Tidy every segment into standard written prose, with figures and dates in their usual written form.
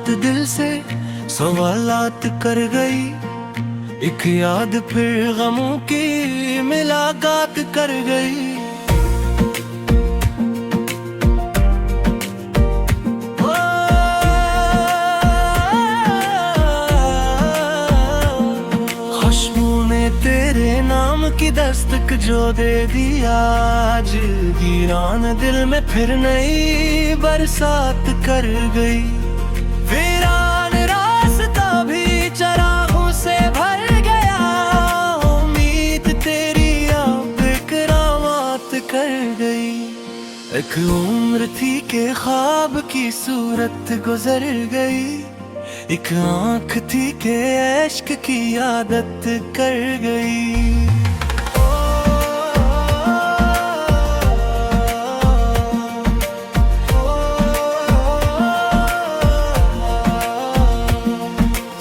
बात दिल से सवालात कर गई। एक याद फिर गमों की मुलाकात कर गई। खुशबू ने तेरे नाम की दस्तक जो दे दिया, आज वीरान दिल में फिर नई बरसात कर गई। वीरान रास्ता भी चरागों से भर गया, उम्मीद तेरी अब करामात कर गई। एक उम्र थी के ख्वाब की सूरत गुजर गई, एक आँख थी के इश्क की आदत कर गई।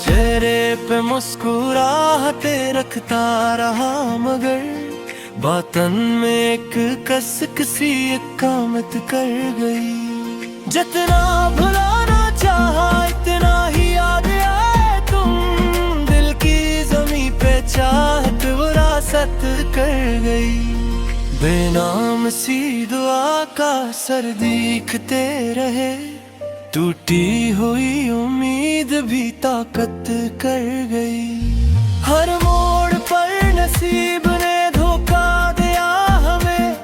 चेहरे पे मुस्कुराहते रखता रहा, मगर बातन में एक कसक सी कामत कर गई। जितना भुलाना चाहा इतना ही याद आए तुम, दिल की जमी पे चाहत विरासत कर गई। बेनाम सी दुआ का सर दिखते रहे, टूटी हुई उम्मीद भी ताकत कर गई। हर मोड़ पर नसीब ने धोखा दिया हमें,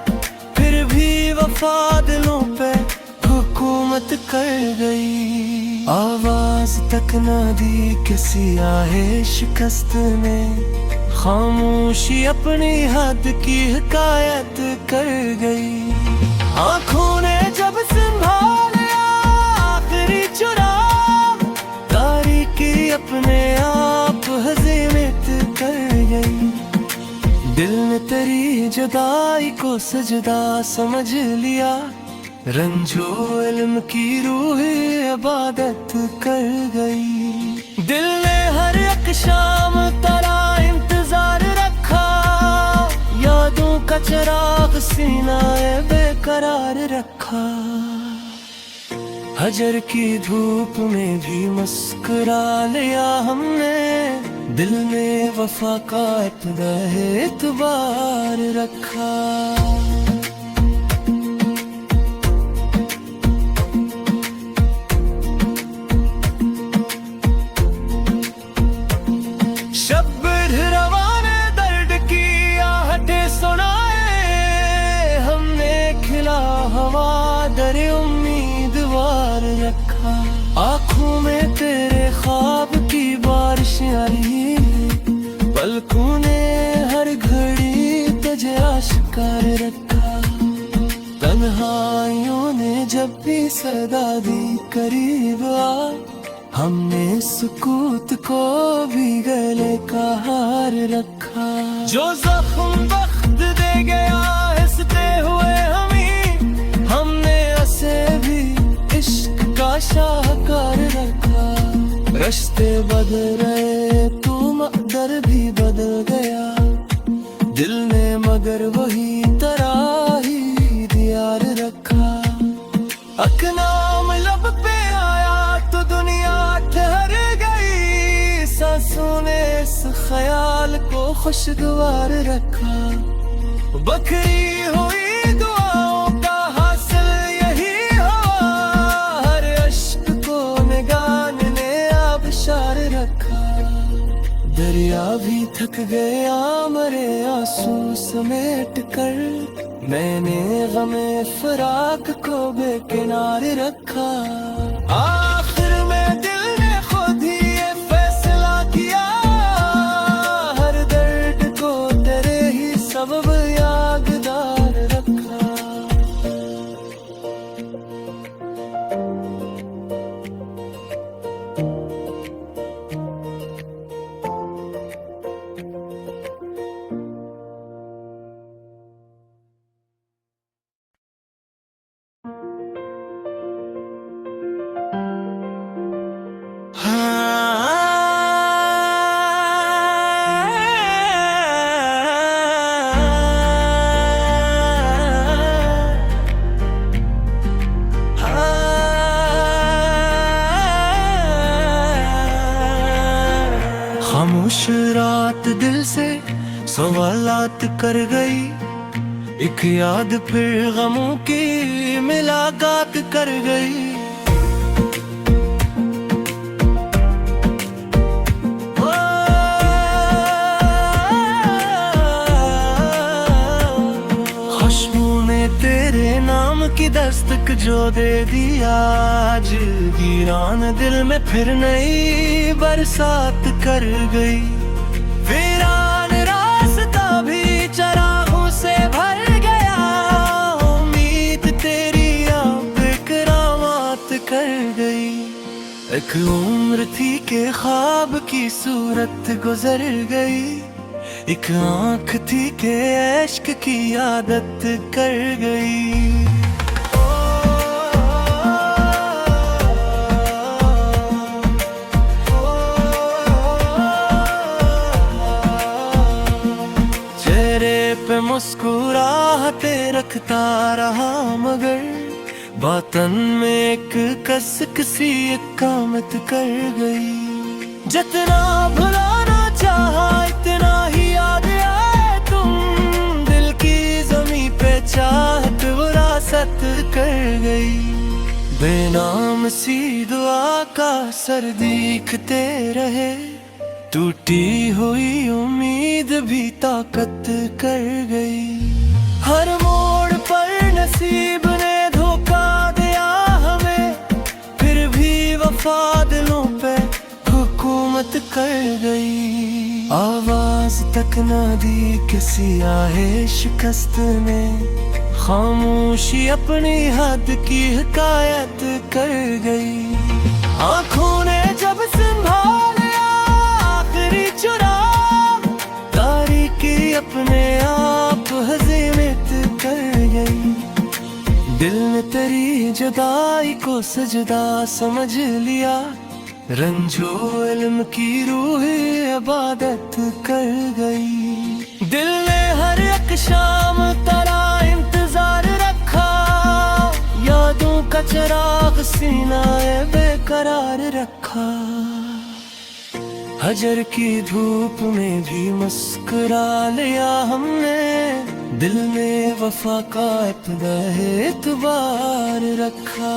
फिर भी वफा दिलों पे हुकूमत कर गई। आवाज तक न दी किसी आहे शिकस्त ने, खामोशी अपनी हद की हिकायत कर गई। आंखों ने जब संभाला आखिरी चुरा, तारीकी अपने आप हज़ीमत कर गई। दिल ने तेरी जुदाई को सजदा समझ लिया, रंजो इल्म की रूह इबादत कर गई। दिल ने हर एक शाम तेरा इंतजार रखा, यादों का चिराग सीना बेकरार रखा। हजर की धूप में भी मुस्कुरा लिया हमने, दिल ने वफा का इतना एतबार रखा। शब्द रवाने दर्द की आहटें सुनाए, हमने खिला हवा दरे उम्मीदवार रखा। आँखों में तेरे ख्वाब की बारिश आई, पलकों ने हर घड़ी तुझे आश्कार रखा। तन्हाइयों ने जब भी सदा दी करीब आ, हमने सुकूत को भी गले का हार रखा। जो जख्म वक्त दे गया हंसते हुए हमने ऐसे भी इश्क का शाहकार रखा। रिश्ते बदल रहे तू मकदर भी बदल गया, दिल ने मगर वही तरह ही दियार रखा। अकनाम लब पे आया तो दुनिया ठहर गई, सांसों ने इस ख्याल को खुशगवार रखा। बकरी हुई दुआओं का हासिल यही हुआ, हर अश्क को निगाह ने आबशार रखा। दरिया भी थक गया मरे आंसू समेट कर, मैंने गमे फराक को बेकिनार रखा। आखिर में दिल ने खुद ही ये फैसला किया, हर दर्द को तेरे ही सबब यादगार रखा। खामोश रात दिल से सवालात कर गई, एक याद फिर गमों की मुलाकात कर गई। खुशबू ने तेरे नाम की दस्तक जो दे दिया, आज वीरान दिल में फिर नई बरसात कर गई। वीरान रास्ता भी चरागों से भर गया, उम्मीद तेरी अब करामात कर गई। एक उम्र थी के ख्वाब की सूरत गुजर गई, एक आँख थी के इश्क की आदत कर गई। चेहरे पे मुस्कुराहटे रखता रहा, मगर बातन में एक कसक सी कामत कर गई। जितना भुलाना चाहा इतना ही याद आए तुम, दिल की जमी पे चाहत विरासत कर गई। बेनाम सी दुआ का असर दिखते रहे, टूटी हुई उम्मीद भी ताकत कर गई। हर मोड़ पर नसीब ने धोखा दिया हमें, फिर भी वफा दिलों पे हुकूमत कर गई। आवाज तक न दी किसी आहे शिकस्त ने, खामोशी अपनी हद की हिकायत कर गई। आंखों ने जब संभाला आखिरी चुराग, तारीकी अपने आप हज़ीमत कर गई। दिल ने तेरी जुदाई को सजदा समझ लिया, रंजो इल्म की रूह इबादत कर गई। दिल ने हर एक शाम तेरा इंतजार रखा, यादों का चिराग सीना बेकरार रखा। हजर की धूप में भी मुस्कुरा लिया हमने, दिल ने वफा का इब्तिदा एतबार रखा।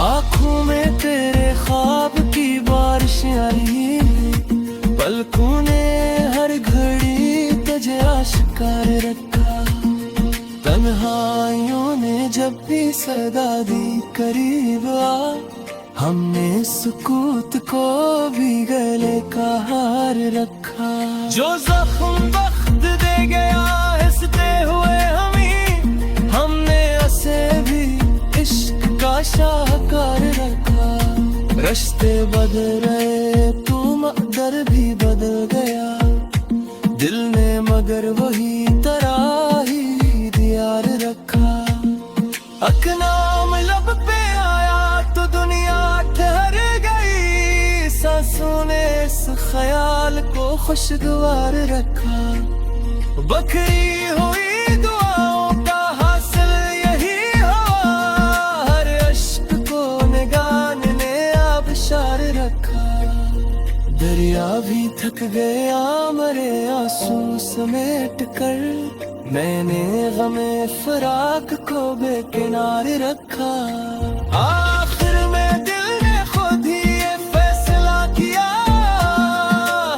आँखों में तेरे ख्वाब की बारिश आई, पलकों ने हर घड़ी तुझे आश्कार रखा। तन्हाइयों ने जब भी सदा दी करीब आ, हमने सुकूत को भी गले का हार रखा। जो जख्म वक्त दे गया हंसते हुए हमने उसे भी इश्क का शाहकार रखा। रश्ते बदल रहे तू मकदर भी बदल गया, दिल ने मगर वही तरह ही दियार रखा। अकनाम लब पे आया तो दुनिया ठहर गई, सांसों ने इस ख्याल को खुशगवार रखा। बकरी हुई दुआओं का हासिल यही हुआ, हर अश्क को निगान ने आबशार रखा। दरिया भी थक गया मरे आंसू समेट कर, मैंने गमे फराक को बेकिनार रखा। आखिर में दिल ने खुद ही ये फैसला किया,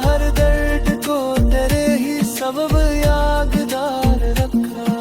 हर दर्द को तेरे ही सबब यादगार रखा।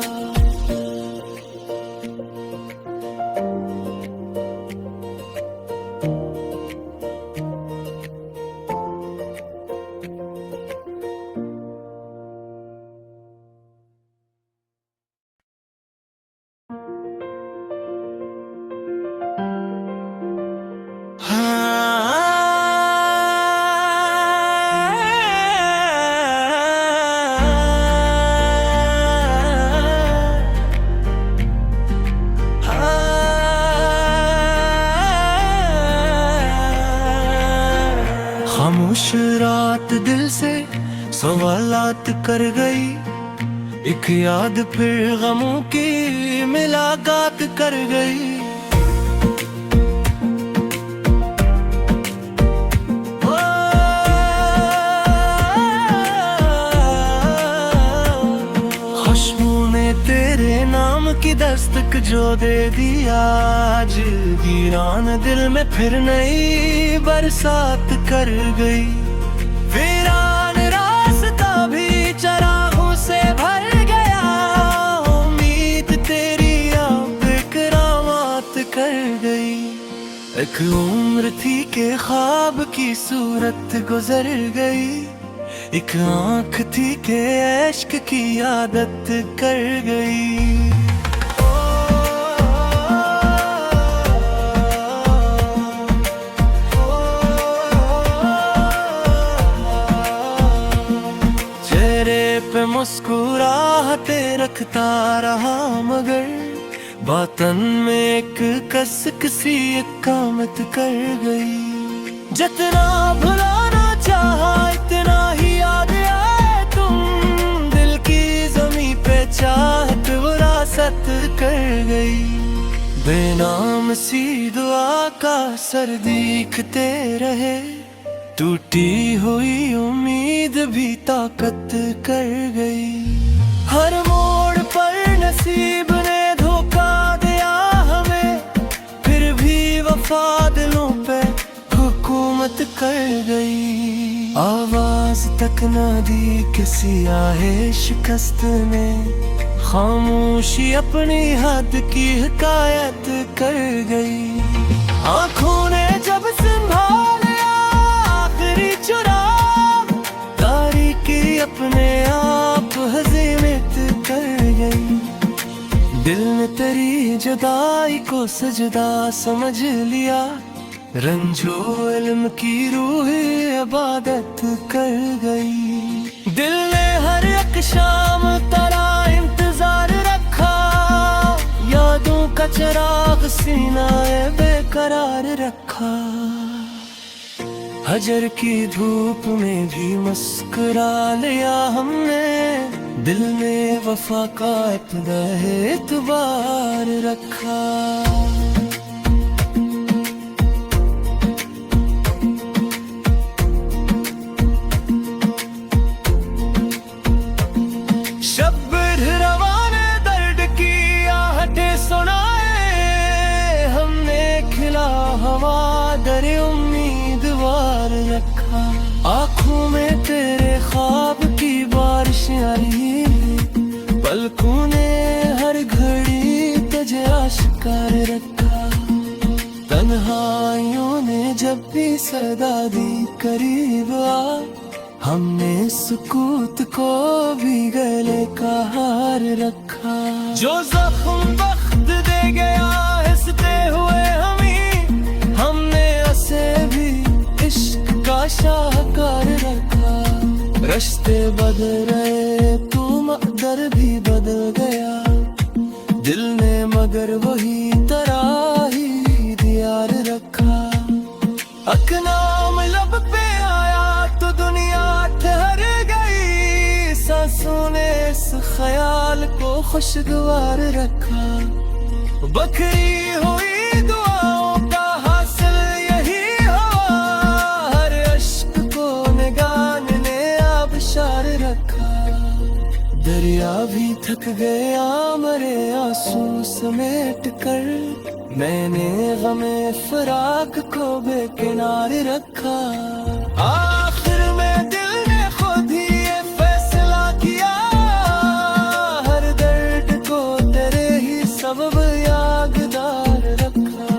खामोश रात दिल से सवालात कर गई, एक याद फिर गमों की मुलाकात कर गई। खुशबू ने तेरे नाम की दस्तक जो दे दिया, आज वीरान दिल में फिर नई बरसात कर गई। वीरान रास्ता भी चरागों से भर गया, उम्मीद तेरी अब करामात कर गई। एक उम्र थी के ख्वाब की सूरत गुजर गई, एक आँख थी के इश्क की आदत कर गई। चेहरे पे मुस्कुराहटे रखता रहा, मगर बातन में एक कसक सी कामत कर गई। जितना भुलाना चाहा इतना ही याद आए तुम, दिल की जमी पे चाहत विरासत कर गई। बेनाम सी दुआ का सर दिखते रहे, टूटी हुई उम्मीद भी ताकत कर गई। हर मोड़ पर नसीब ने धोखा दिया हमें, फिर भी वफा दिलों पे हुकूमत कर गई। आवाज तक न दी किसी आहे शिकस्त ने, खामोशी अपनी हद की हिकायत कर गई। आंखों ने जब संभाला आखिरी चुराग, तारीकी अपने आप हज़ीमत कर गई। दिल ने तेरी जुदाई को सजदा समझ लिया, रंजो इल्म की रूह इबादत कर गई। दिल ने हर एक शाम तेरा इंतजार रखा, यादों का चिराग सीना बेकरार रखा। हजर की धूप में भी मुस्कुरा लिया हमने, दिल में वफा का इब्तिदा एतबार रखा। आँखों में तेरे ख्वाब की बारिश आई, पलकों ने हर घड़ी तुझे आश्कार रखा। तन्हाइयों ने जब भी सदा दी करीब आ, हमने सुकूत को भी गले का हार रखा। जो जख्म वक्त दे गया हंसते हुए हमने उसे भी इश्क का शाहकार रखा। रिश्ते बदल रहे तू मकदर भी बदल गया, दिल ने मगर वही तरह ही दियार रखा। अकनाम लब पे आया तो दुनिया ठहर गई, सांसों ने इस ख्याल को खुशगवार रखा। बखरी हुई दुआओं का हासिल यही हुआ, हर अश्क को निगान ने आबशार रखा। दरिया भी थक गया मरे आंसू समेट कर, मैंने गमे फराक को बेकिनार रखा। आखिर में दिल ने खुद ही ये फैसला किया, हर दर्द को तेरे ही सबब यादगार रखा।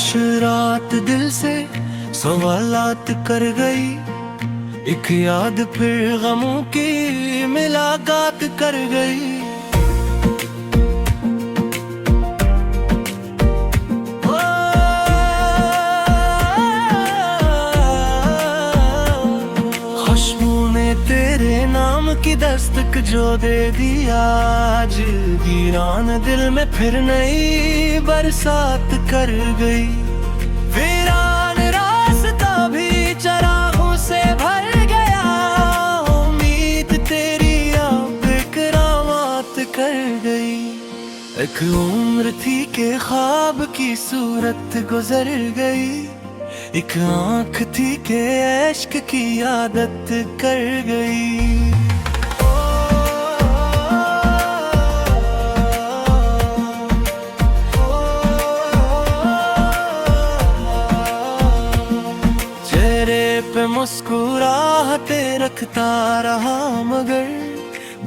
खामोश रात दिल से सवालात कर गई, एक याद फिर गमों की मुलाकात कर गई। खुशबू ने तेरे नाम की दस्तक जो दे दिया, आज वीरान दिल में फिर नई बरसात कर गई। वीरान रास्ता भी चरागों से भर गया, उम्मीद तेरी अब करामात कर गई। एक उम्र थी के ख्वाब की सूरत गुजर गई, एक आँख थी के इश्क की आदत कर गई। चेहरे पे मुस्कुराहटे रखता रहा, मगर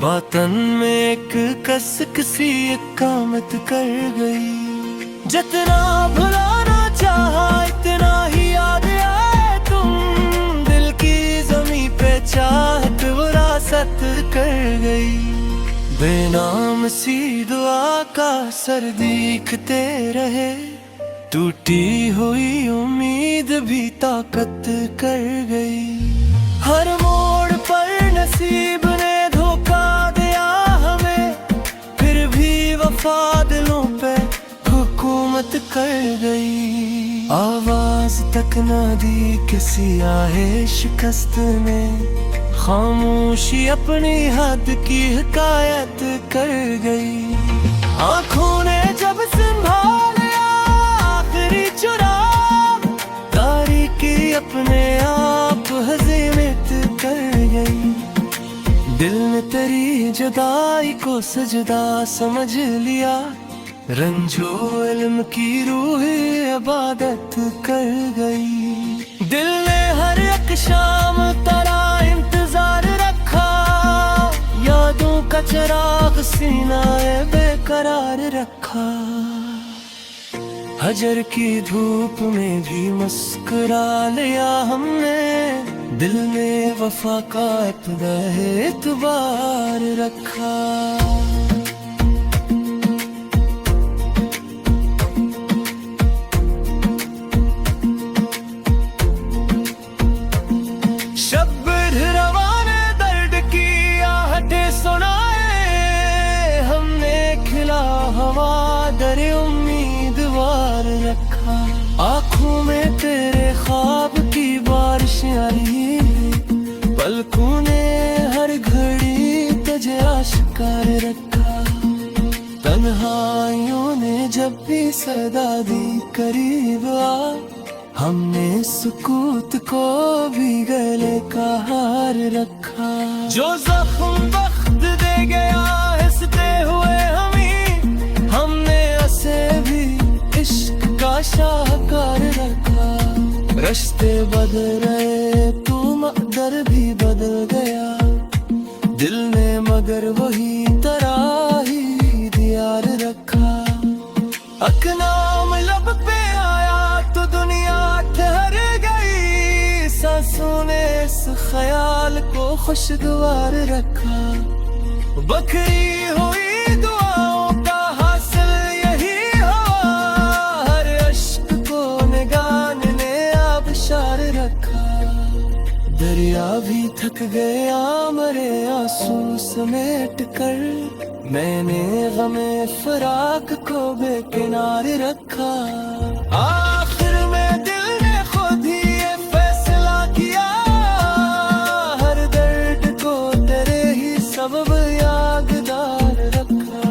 बातन में एक कसक सी कामत कर गई। जितना भुलाना चाहा इतना ही याद आए तुम, दिल की जमी पे चाहत विरासत कर गई। बेनाम सी दुआ का सर दिखते रहे, टूटी हुई उम्मीद भी ताकत कर गई। हर मोड़ पर नसीब ने धोखा दिया हमें, फिर भी वफा दिलों पे हुकूमत कर गई। आवाज तक न दी किसी आहे शिकस्त ने, खामोशी अपनी हद की हिकायत कर गई। आंखों ने जब संभाला आखिरी चुराग, तारीकी अपने आप हज़ीमत कर गई। दिल ने तेरी जुदाई को सजदा समझ लिया, रंजो इल्म की रूह इबादत कर गई। दिल ने हर एक शाम तेरा इंतजार रखा, यादों का चिराग सीना बेकरार रखा। हजर की धूप में भी मुस्कुरा लिया हमने, दिल ने वफा का इब्तिदा एतबार रखा। उम्मीदवार रखा, आँखों में तेरे ख्वाब की बारिश आई, पलकों ने हर घड़ी तुझे आश्कार रखा। तन्हाइयों ने जब भी सदा दी करीब आ, हमने सुकूत को भी गले का हार रखा। जो जख्म वक्त दे गया हंसते हुए हमने असे भी इश्क का शाहकार रखा। रिश्ते बदल रहे तू मकदर भी बदल गया, दिल ने मगर वही तरह ही दियार रखा। अकनाम लब पे आया तो दुनिया ठहर गई, सांसों ने इस ख्याल को खुशगवार रखा। बकरी हुई दुआओं का हासिल यही हुआ, हर अश्क को निगाह ने आबशार रखा। दरिया भी थक गया मरे आंसू समेट कर, मैंने गमे फराक को बेकिनार रखा। आखिर में दिल ने खुद ही ये फैसला किया, हर दर्द को तेरे ही सबब यादगार रखा।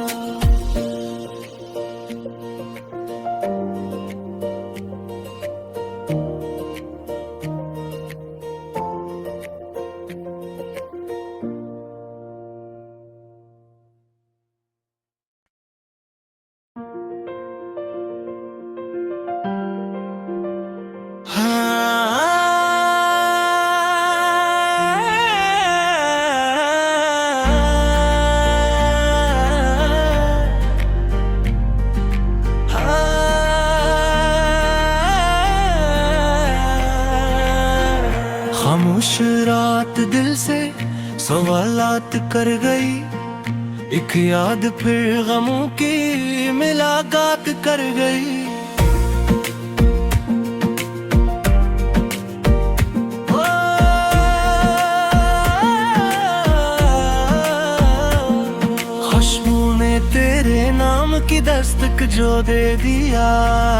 बात दिल से सवालात कर गई। एक याद फिर गमों की मुलाकात कर गई। खुशबू ने तेरे नाम की दस्तक जो दे दिया,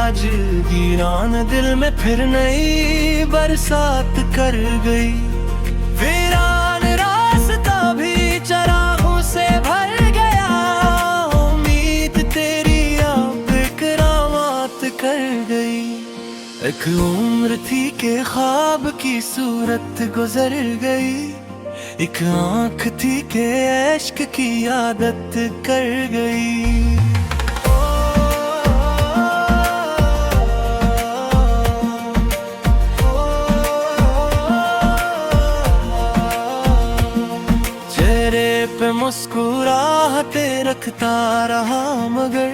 आज वीरान दिल में फिर नई बरसात कर गई। वीरान रास्ता भी चरागों से भर गया, उम्मीद तेरी अब करामात कर गई। एक उम्र थी के ख्वाब की सूरत गुजर गई, एक आँख थी के इश्क की आदत कर गई। चेहरे पे मुस्कुराहटे रखता रहा, मगर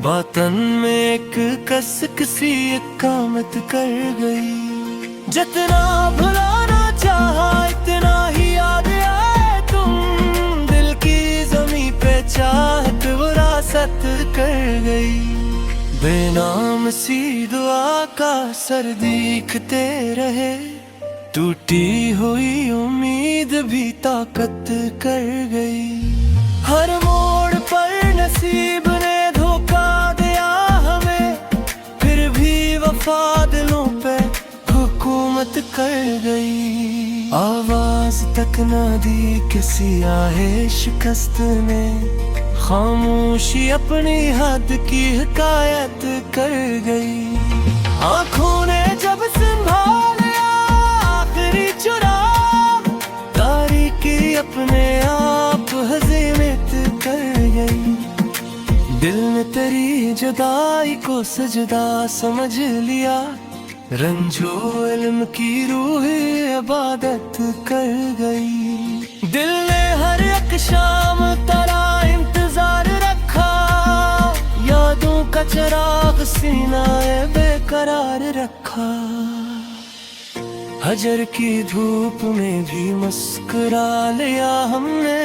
बातन में एक कसक सी कामत कर गई। जितना भुलाना चाहा इतना ही याद आए तुम, दिल की जमी पे चाहत विरासत कर गई। बेनाम सी दुआ का सर दिखते रहे, टूटी हुई उम्मीद भी ताकत कर गई। हर मोड़ पर नसीब ने धोखा दिया हमें, फिर भी वफा दिलों पे हुकूमत कर गई। आवाज तक न दी किसी आहे शिकस्त ने, खामोशी अपनी हद की हिकायत कर गई। आंखों ने जब संभाला आखिरी चुराग, तारीकी अपने आप हज़ीमत कर गई। दिल ने तेरी जुदाई को सजदा समझ लिया, रंजो इल्म की रूह इबादत कर गई। दिल ने हर एक शाम तेरा इंतजार रखा, यादों का चिराग सीना बेकरार रखा। हजर की धूप में भी मुस्कुरा लिया हमने,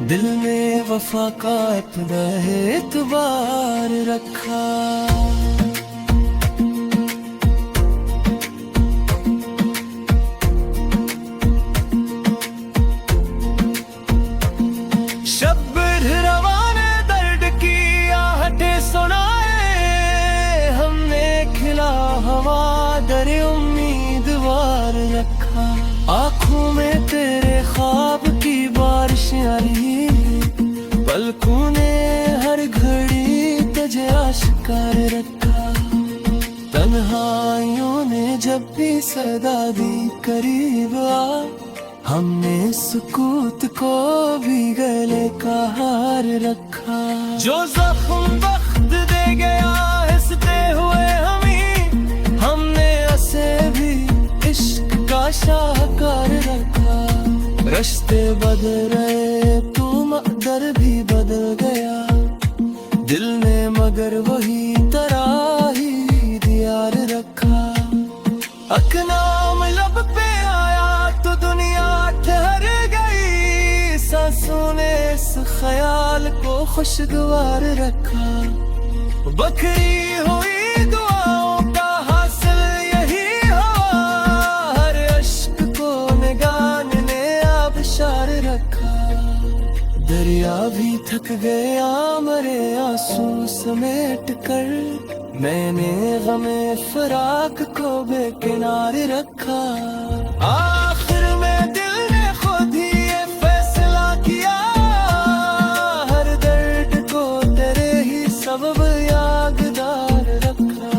दिल ने वफा का अपना एतबार रखा। आँखों में तेरे ख्वाब की बारिश आई, पलकों ने हर घड़ी तुझे आश्कार रखा। तन्हाइयों ने जब भी सदा दी करीब आ, हमने सुकूत को भी गले का हार रखा। जो जख्म वक्त दे गया हंसते हुए हमने उसे भी इश्क का शाहकार रखा। रिश्ते बदल रहे तू मकदर भी बदल गया, दिल ने मगर वही तरह ही दियार रखा। अकनाम लब पे आया तो दुनिया ठहर गई, सांसों ने इस ख्याल को खुशगवार रखा। बकरी हुई दुआओं का हासिल यही हुआ, हर अश्क को निगान ने आबशार रखा। दरिया भी थक गया मरे आंसू समेट कर, मैंने गमे फराक को बेकिनार रखा। आखिर में दिल ने खुद ही ये फैसला किया, हर दर्द को तेरे ही सबब यादगार रखा।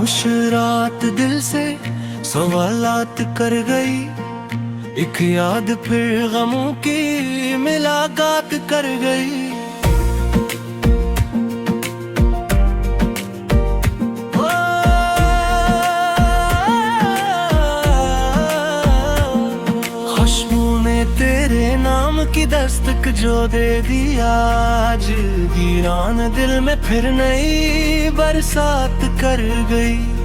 खामोश रात दिल से सवालात कर गई, एक याद फिर गमों की मुलाकात कर गई। खुशबू ने तेरे नाम की दस्तक जो दे दिया, आज वीरान दिल में फिर नई बरसात कर गई।